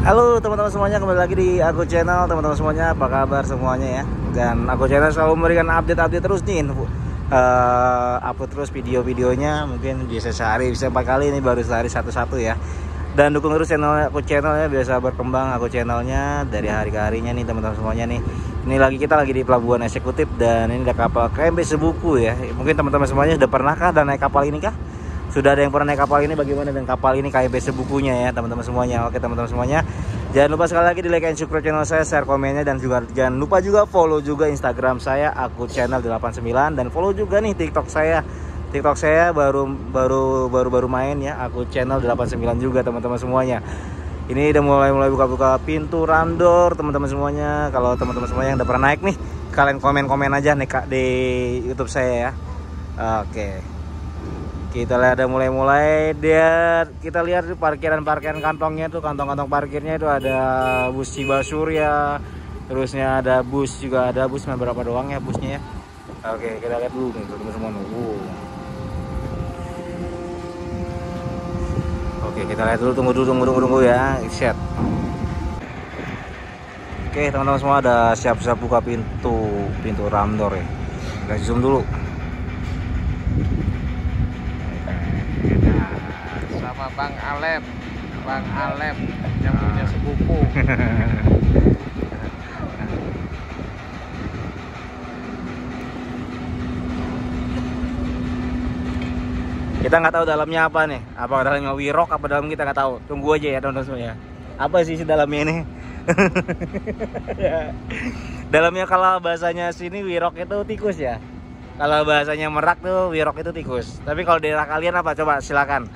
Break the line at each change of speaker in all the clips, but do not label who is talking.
Halo teman-teman semuanya, kembali lagi di Aku Channel. Teman-teman semuanya, apa kabar semuanya ya? Dan Aku Channel selalu memberikan update-update terus nih, upload terus video-videonya. Mungkin bisa sehari, bisa 4 kali, ini baru sehari satu-satu ya. Dan dukung terus channel Aku Channel ya, biasa berkembang Aku Channelnya dari hari ke harinya nih teman-teman semuanya nih. Ini kita lagi di Pelabuhan Eksekutif dan ini ada kapal KMP Sebuku ya. Mungkin teman-teman semuanya sudah pernahkah dan naik kapal ini kah? Sudah ada yang pernah naik kapal ini, bagaimana dengan kapal ini KMP Sebukunya ya teman-teman semuanya. Oke teman-teman semuanya, jangan lupa sekali lagi di like and subscribe channel saya, share komennya, dan juga jangan lupa juga follow juga Instagram saya Aku Channel 89, dan follow juga nih TikTok saya. TikTok saya baru main ya, Aku Channel 89 juga teman-teman semuanya. Ini udah mulai buka pintu randor teman-teman semuanya. Kalau teman-teman semuanya yang udah pernah naik nih, kalian komen aja nih Kak di YouTube saya ya. Oke. Kita lihat ada mulai kita lihat parkiran kantongnya tuh, kantong parkirnya itu ada bus Cibasurya, terusnya ada bus juga, ada bus berapa doang ya busnya ya. Oke, kita lihat dulu nih teman-teman. Oke, kita lihat dulu, tunggu ya, set. Oke teman-teman semua, ada siap-siap buka pintu ramdor ya. Kita zoom dulu.
Sama Bang Alep yang punya sepupu.
Kita nggak tahu dalamnya apa nih, apa dalamnya wirok, apa dalam kita nggak tahu. Tunggu aja ya teman-teman semuanya. Apa sih dalamnya ini? Dalamnya kalau bahasanya sini wirok itu tikus ya. Kalau bahasanya Merak tuh wirok itu tikus. Tapi kalau daerah kalian apa? Coba silakan.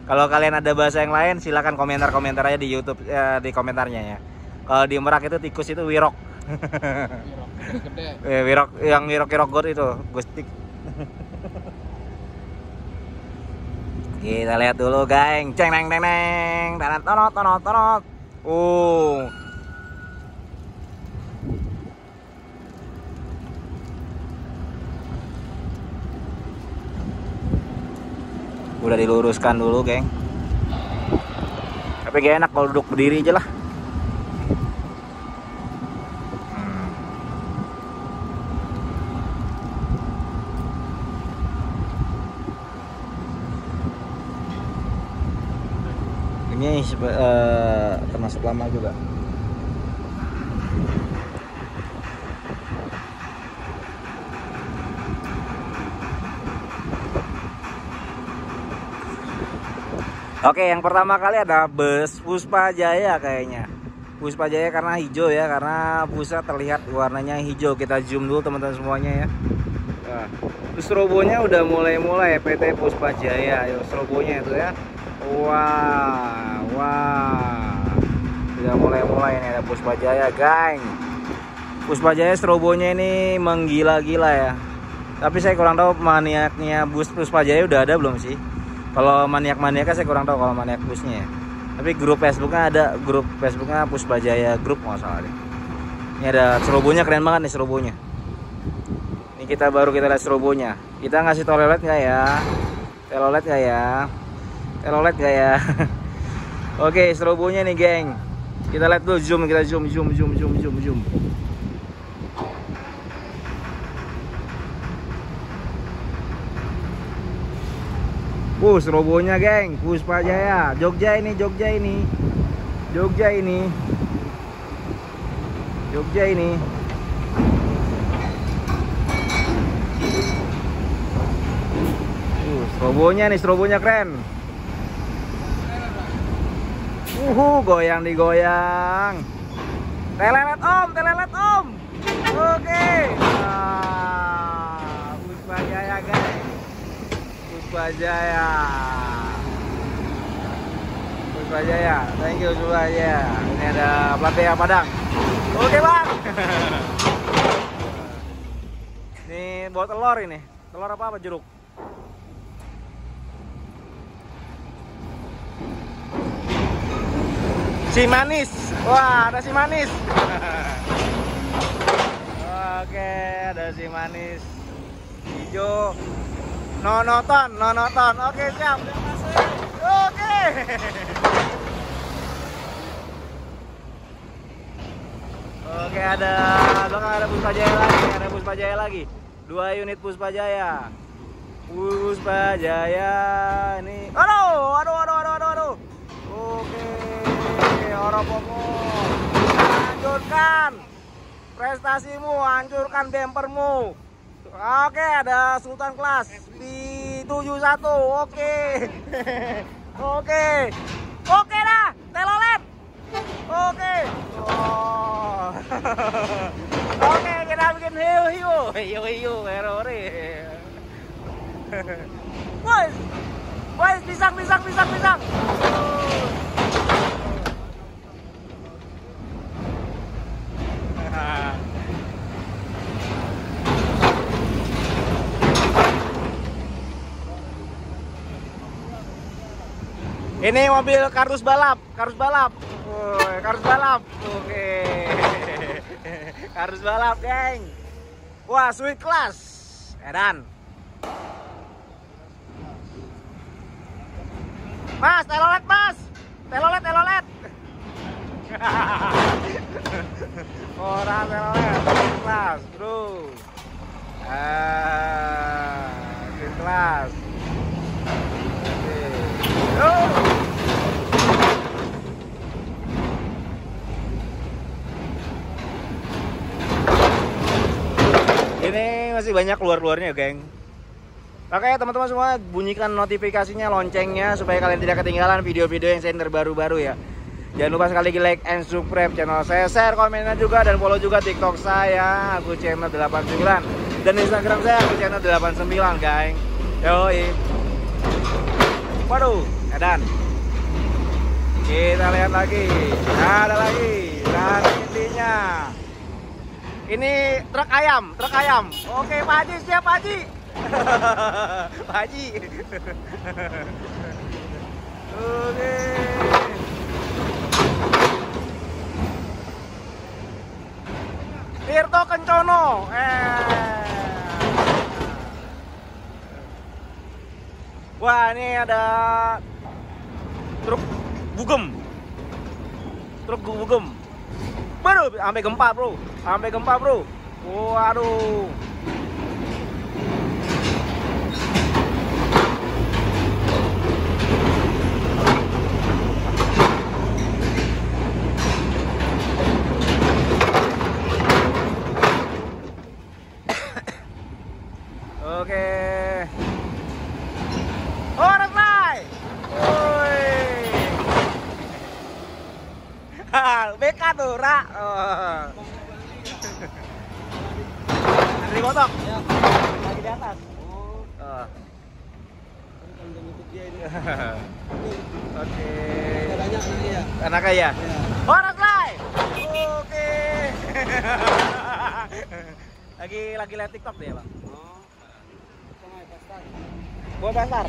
Kalau kalian ada bahasa yang lain, silakan komentar aja di YouTube, di komentarnya ya. Kalau di Merak itu tikus itu wirok.
Gede.
Wirok yang wirok god itu, gustik. Kita lihat dulu, geng. Ceng neng tonot. Udah diluruskan dulu, geng. Tapi gak enak kalau duduk berdiri aja lah. Ini termasuk lama juga. Oke, yang pertama kali ada bus Puspa Jaya kayaknya. Puspa Jaya karena hijau ya, karena busnya terlihat warnanya hijau. Kita zoom dulu teman-teman semuanya ya. Nah, strobonya udah mulai PT Puspa Jaya. Yo, strobonya itu ya. Wah. Udah mulai nih ada Puspa Jaya, guys. Puspa Jaya strobonya ini menggila-gila ya. Tapi saya kurang tahu maniaknya bus Puspa Jaya udah ada belum sih? Kalau maniaknya saya kurang tahu kalau maniak busnya ya. Tapi grup Facebooknya ada, grup Facebooknya Puspa Jaya Group nggak salah deh. Ini ada strobonya, keren banget nih strobonya. Ini kita lihat strobonya. Kita ngasih telolet nggak ya? Telolet nggak ya? Oke, strobonya nih geng. Kita lihat dulu, zoom. Strobonya geng, Puspa Jaya, Jogja ini. Strobonya keren. Goyang digoyang. Telelet om. Oke. Puspa Jaya guys. Puspa Jaya, thank you Puspa Jaya. Ini ada Platea Padang. Oke bang. Ini bawa telur ini. Telur apa jeruk? Si manis. Wah, ada si manis. Oke, ada si manis hijau. Nonoton. Oke, siap. Oke. Oke, ada belakang ada Puspajaya lagi, ada Puspajaya lagi. 2 unit Puspajaya. Puspajaya ini. Aduh. Oke, Oropomo. Hancurkan prestasimu, hancurkan bempermu. Oke, ada Sultan Class di 71. Oke. Oke dah, telolet. Oke. Oh. Oke, kita bikin hiu, errore. Boys, pisang. Ini mobil kardus balap. Kardus balap. Oke. Kardus balap, geng. Wah, sweet class. Edan. Mas, telolet, Mas. Telolet. Orang telolet. Sweet class, bro. Sweet class. Ini masih banyak luar-luarnya, geng. Oke, teman-teman semua, bunyikan notifikasinya, loncengnya supaya kalian tidak ketinggalan video-video yang saya terbaru-baru ya. Jangan lupa sekali lagi like and subscribe channel saya, share komennya juga, dan follow juga TikTok saya, aku channel 89, dan Instagram saya, aku channel 89, geng. Yoi. Waduh, edan. Kita lihat lagi. Ada lagi. Dan intinya ini truk ayam. Oke, Pak Haji, siap Pak Haji. Pak Haji. Oke. Tirto Kencono. Wah, ini ada truk bugem. Baru sampai gempa, bro. Waduh. Oke. BK tuh, Ra. Dari botok? Ya. Lagi di atas. Oke. Anaknya ya? Orang lain. Oke. Lagi lihat TikTok deh, Bang. Buat pasar.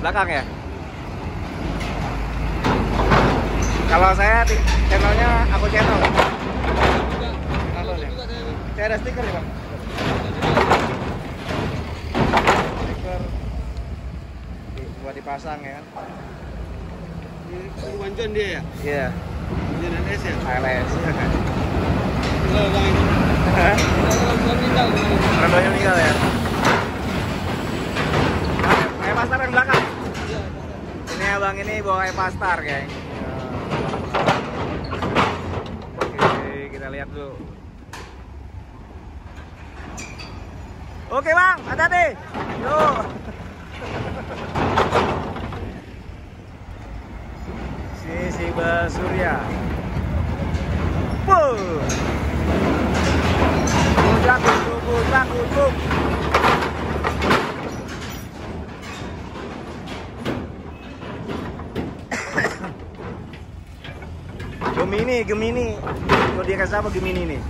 Belakang ya? Kalau saya di channelnya aku channel. Saya ada stiker ya, Bang. Stiker buat dipasang ya kan.
Di Wanjon dia ya?
Iya.
Wanjon LS ya?
LS.
Enggak, Bang.
Rendonya meninggal ya. Kayak pastar yang belakang.
Iya,
ini ya, Bang, ini bawa kayak pastar, geng. Kita lihat dulu. Oke, Bang, hati-hati. Yuk. Si Basurya. Gujak. Gemini. Kalau dia kasih apa Gemini nih?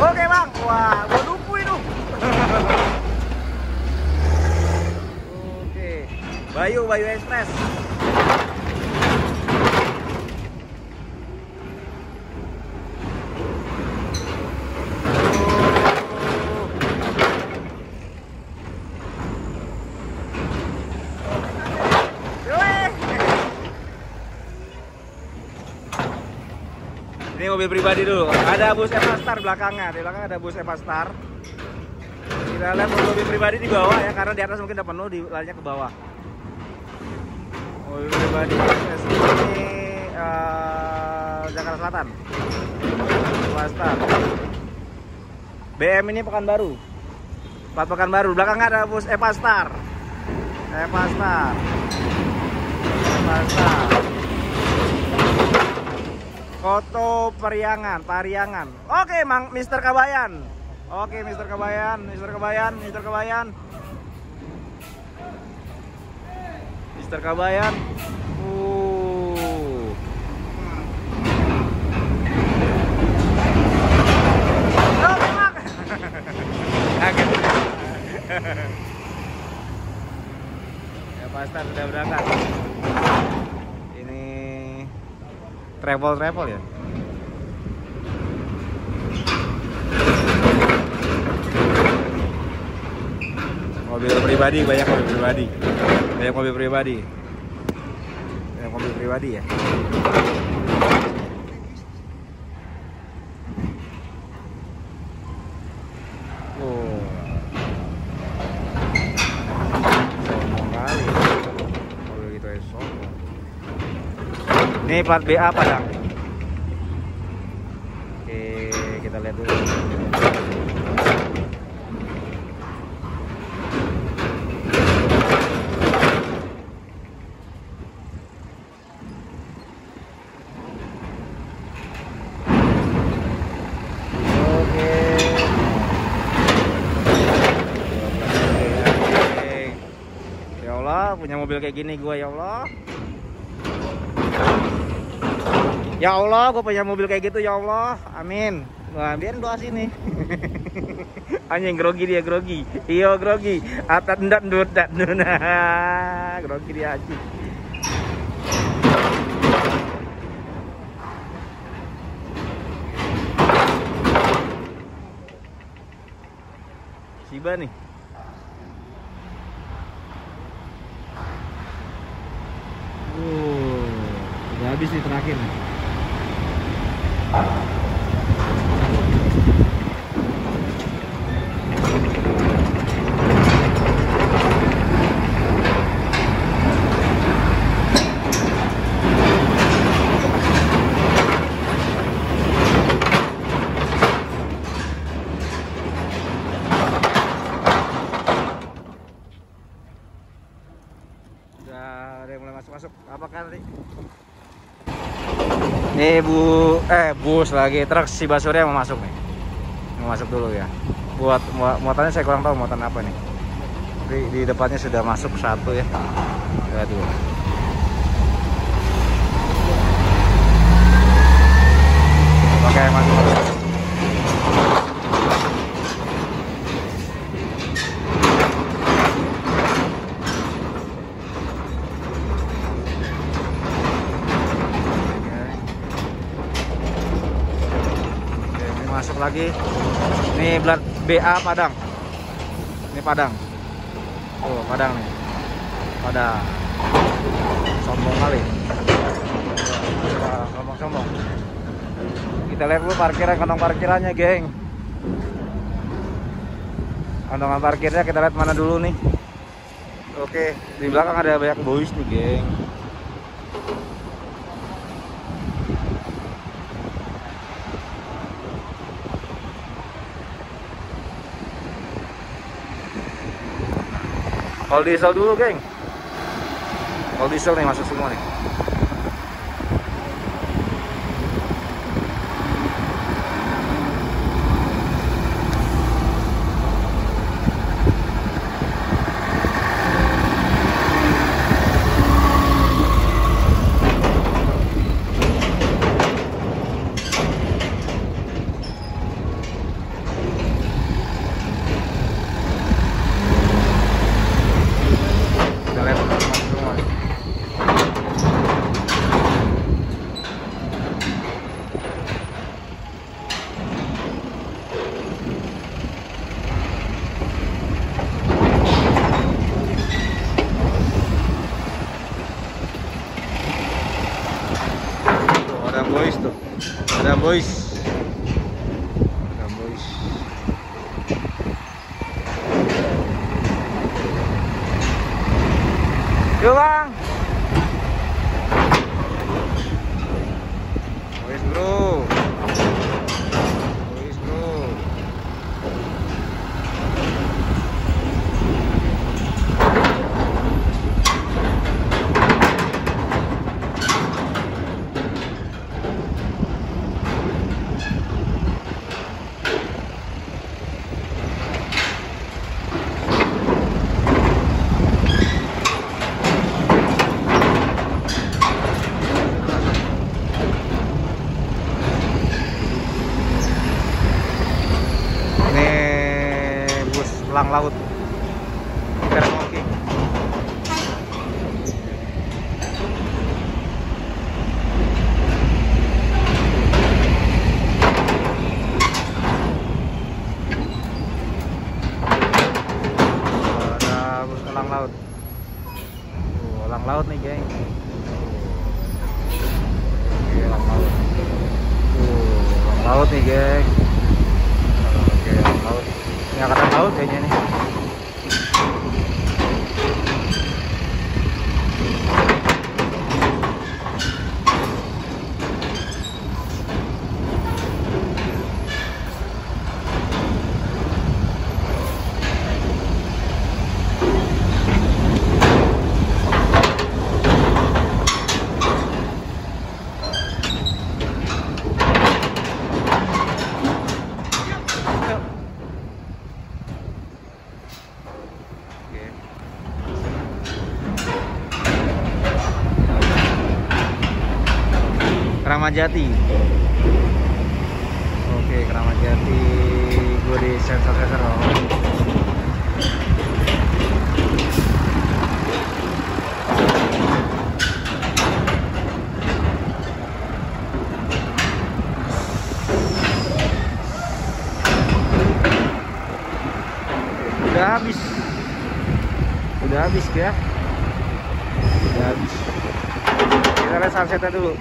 Oke, Bang. Wah, gua lupa itu. Oke. Bayu Express. Ini mobil pribadi dulu. Ada bus Evastar belakangnya. Di belakang ada bus Evastar. Kita lihat mobil pribadi di bawah ya, karena di atas mungkin udah penuh, di larinya ke bawah. Mobil pribadi ini Jakarta Selatan. Evastar. BM ini Pekanbaru. Plat Pekanbaru. Belakangnya ada bus Evastar. Evastar. Foto Pariangan. Oke, Mang Mister Kabayan. Oke, Mister Kabayan. Mister Kabayan. Ya, Pastar sudah berangkat. Ini travel ya. Mobil pribadi, banyak mobil pribadi ya. Ini plat BA Padang. Oke, kita lihat dulu. Oke. Ya Allah, punya mobil kayak gini gua, ya Allah. Ya Allah, gue punya mobil kayak gitu, ya Allah, amin. Wah, biarin doa sini. Anjing, grogi dia, grogi. Iyo, grogi. Atat ndak ndak nuna. Grogi dia anjing. Shiba nih. Udah habis nih terakhir nih. Udah ada yang mulai masuk. Apakah nanti? Nih bus lagi, truk si Basurya mau masuk nih. Mau masuk dulu ya. Buat muatannya saya kurang tahu muatan apa nih. Tapi di depannya sudah masuk satu ya. Aduh. Oke, masuk. Masuk lagi. Ini plat BA Padang. Ini Padang. Oh, Padang nih. Padang. Sombong kali. Sombong. Kita lihat dulu kantong parkirannya, geng. Kantongan parkirnya kita lihat mana dulu nih. Oke, di belakang ada banyak boys nih, geng. All diesel dulu, geng. All diesel nih masuk semua nih. boys. Welcome boys. Yuk bang. Boys bro. Boys bro. Elang laut ikan walking. Ada bus elang laut. Elang laut nih geng. Oke, elang laut. Elang laut nih geng. Oke, elang laut. Ini angkatan laut kayaknya nih. Kramat Jati. Oke, Kramat Jati. Gue di sensor-sensor. Udah habis. Udah habis ya. Udah habis. Kita lihat sunsetnya dulu.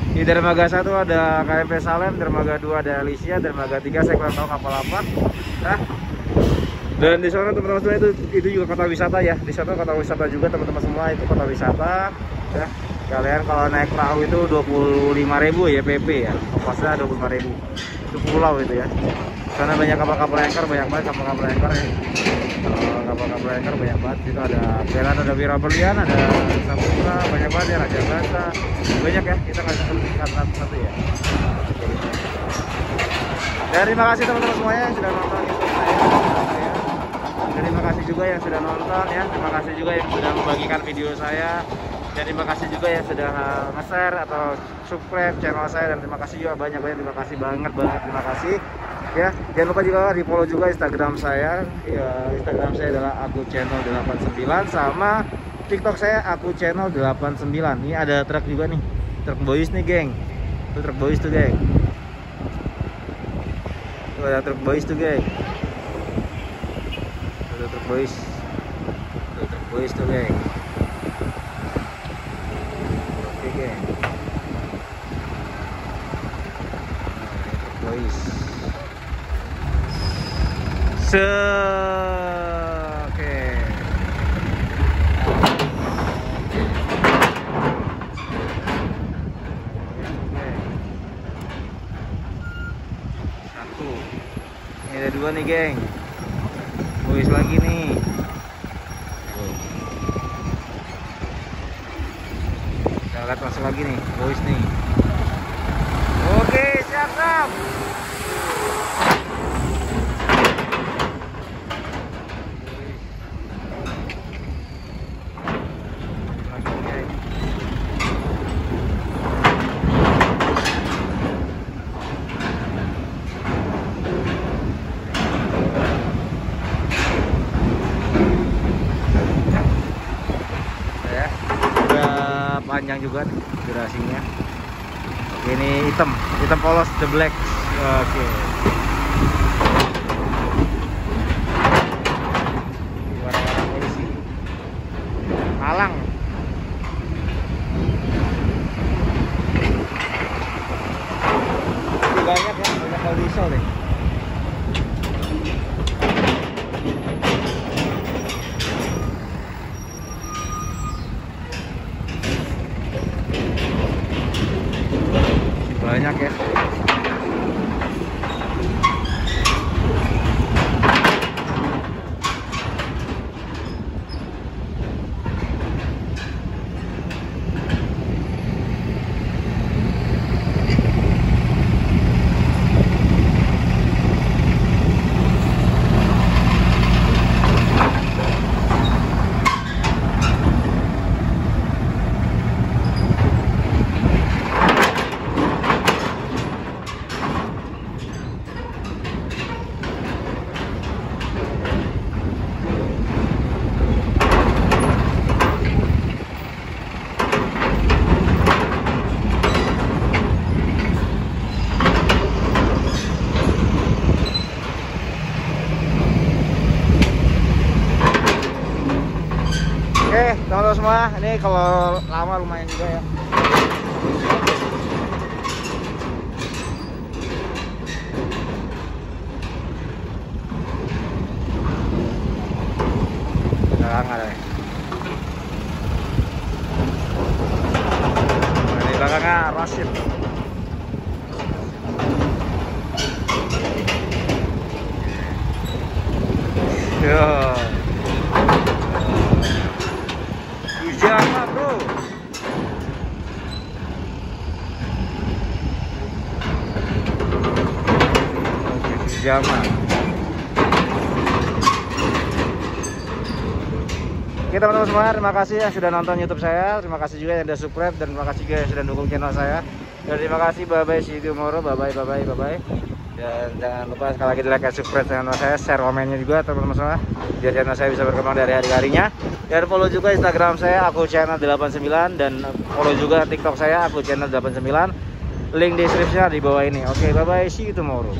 Di dermaga 1 ada KMP Salem, dermaga 2 ada Alicia, dermaga 3 saya kurang tahu kapal apa. Nah, dan di sana teman-teman semua itu juga kota wisata ya. Di sana kota wisata juga teman-teman semua, itu kota wisata. Ya, kalian kalau naik perahu itu 25.000 ya PP ya. Ongkosnya 25.000. Itu pulau itu ya. Karena banyak kapal-kapal anchor, banyak banget kapal-kapal anchor ya. Kapal-kapal anchor banyak banget. Itu ada Belan, ada Wira Berlian, ada Saputra, banyak banget ya, Raja Basa. Banyak ya, kita nggak bisa lihat satu-satu ya. Dan terima kasih teman-teman semuanya yang sudah nonton YouTube saya. Terima kasih juga yang sudah nonton ya. Terima kasih juga yang sudah membagikan video saya. Dan terima kasih juga yang sudah nge-share atau subscribe channel saya. Dan terima kasih juga banyak-banyak, terima kasih banget, terima kasih. Ya, jangan lupa juga di follow juga Instagram saya. Ya, Instagram saya adalah akuchannel89 sama TikTok saya akuchannel89. Ini ada truk juga nih. Truk boys nih, geng. Itu truk boys tuh, geng. Tuh ada truk boys tuh, geng. Tuh truk boys. Tuh truk boys tuh, geng. Oke, geng. Truk boys. Oke. Satu. Ini ada dua nih, geng. Boys lagi nih. Kita lihat masuk lagi nih, boys nih. Oke, siap. Panjang juga durasinya. Oke, ini hitam polos, the black. Oke. Warna-warna polisi. Malang. bakal diesel deh. Banyak ya. Oke, teman-teman semua, ini kalau lama lumayan juga ya. Belakang ada ya. Ini belakangnya Rashid. Yo. Jangan bro. Zaman. Oke teman-teman semua, terima kasih yang sudah nonton YouTube saya, terima kasih juga yang sudah subscribe, dan terima kasih juga yang sudah dukung channel saya. Dan terima kasih, bye bye, see you tomorrow, bye bye, bye bye, bye bye. Dan jangan lupa sekali lagi di like dan subscribe channel saya, share komennya juga teman-teman semua, biar channel saya bisa berkembang dari hari-harinya. Dan follow juga Instagram saya, aku channel 89, dan follow juga TikTok saya, aku channel 89. Link deskripsinya di bawah ini. Oke, bye bye, see you tomorrow.